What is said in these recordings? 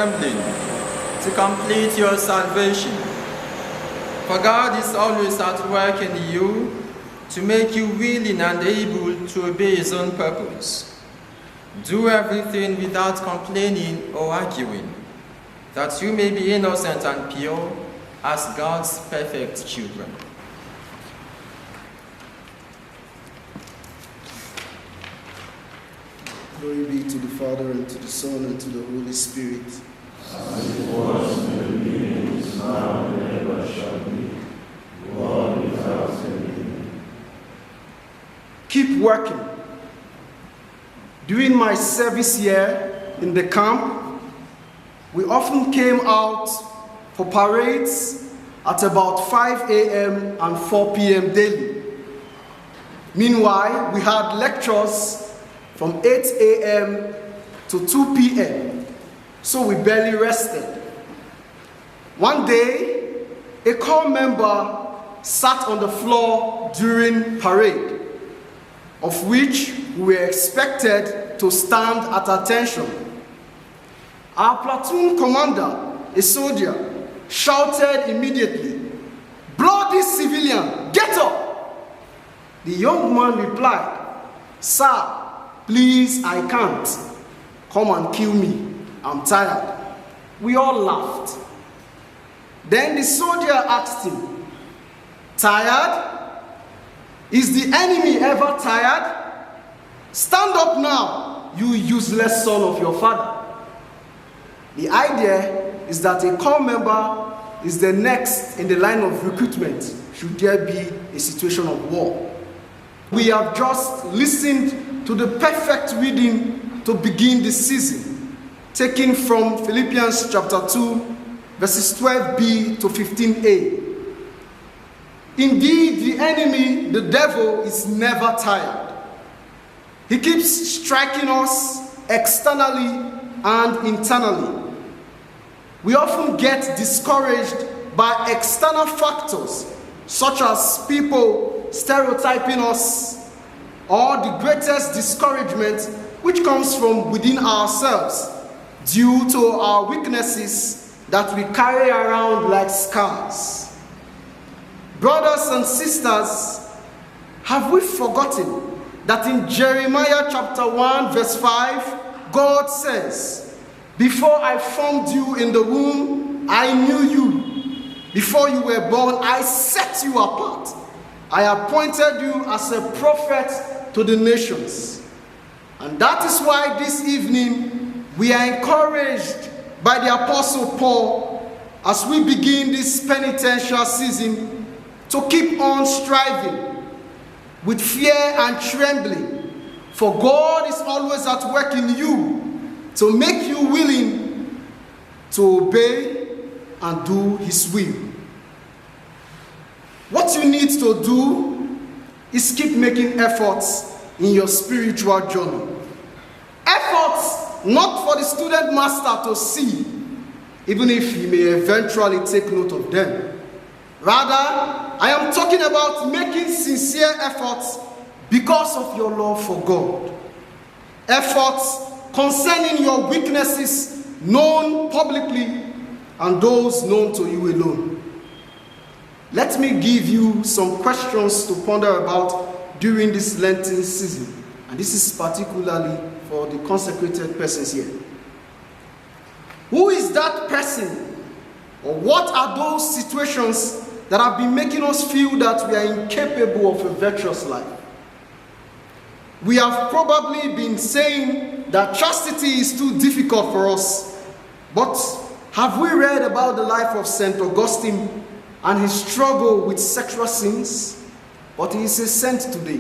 assembling to complete your salvation. For God is always at work in you to make you willing and able to obey his own purpose. Do everything without complaining or arguing, that you may be innocent and pure as God's perfect children. Glory be to the Father, and to the Son, and to the Holy Spirit. As it was in the beginning, is now, and ever shall be, world without ending. Keep working. During my service here in the camp, we often came out for parades at about 5 a.m. and 4 p.m. daily. Meanwhile, we had lectures from 8 a.m. to 2 p.m., so we barely rested. One day, a corps member sat on the floor during parade, of which we were expected to stand at attention. Our platoon commander, a soldier, shouted immediately, "Bloody civilian, get up!" The young man replied, "Sir, please, I can't. Come and kill me. I'm tired." We all laughed. Then the soldier asked him, "Tired? Is the enemy ever tired? Stand up now, you useless son of your father." The idea is that a corps member is the next in the line of recruitment should there be a situation of war. We have just listened to the perfect reading to begin the season, taken from Philippians chapter 2, verses 12b to 15a. Indeed, the enemy, the devil, is never tired. He keeps striking us externally and internally. We often get discouraged by external factors, such as people stereotyping us, or the greatest discouragement which comes from within ourselves due to our weaknesses that we carry around like scars. Brothers and sisters, have we forgotten that in Jeremiah chapter 1 verse 5, God says, "Before I formed you in the womb, I knew you. Before you were born, I set you apart. I appointed you as a prophet to the nations." And that is why this evening we are encouraged by the Apostle Paul as we begin this penitential season to keep on striving with fear and trembling, for God is always at work in you to make you willing to obey and do his will. What you need to do is keep making efforts in your spiritual journey. Efforts not for the student master to see, even if he may eventually take note of them. Rather, I am talking about making sincere efforts because of your love for God. Efforts concerning your weaknesses known publicly and those known to you alone. Let me give you some questions to ponder about during this Lenten season. And this is particularly for the consecrated persons here. Who is that person? Or what are those situations that have been making us feel that we are incapable of a virtuous life? We have probably been saying that chastity is too difficult for us. But have we read about the life of St. Augustine and his struggle with sexual sins? But he is a saint today.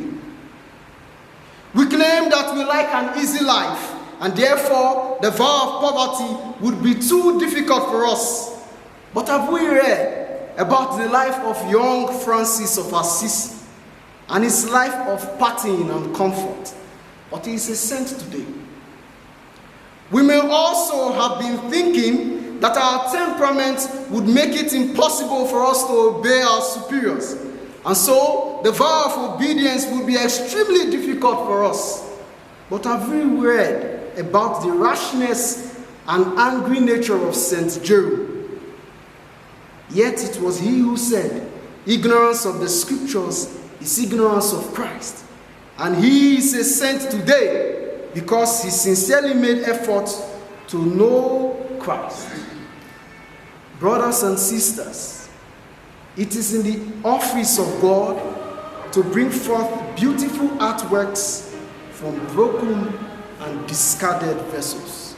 We claim that we like an easy life, and therefore the vow of poverty would be too difficult for us. But have we read about the life of young Francis of Assisi and his life of partying and comfort? But he is a saint today. We may also have been thinking that our temperament would make it impossible for us to obey our superiors, and so the vow of obedience would be extremely difficult for us. But have we read about the rashness and angry nature of St. Jerome. Yet it was he who said, ignorance of the scriptures is ignorance of Christ. And he is a saint today because he sincerely made effort to know Christ. Brothers and sisters, it is in the office of God to bring forth beautiful artworks from broken and discarded vessels.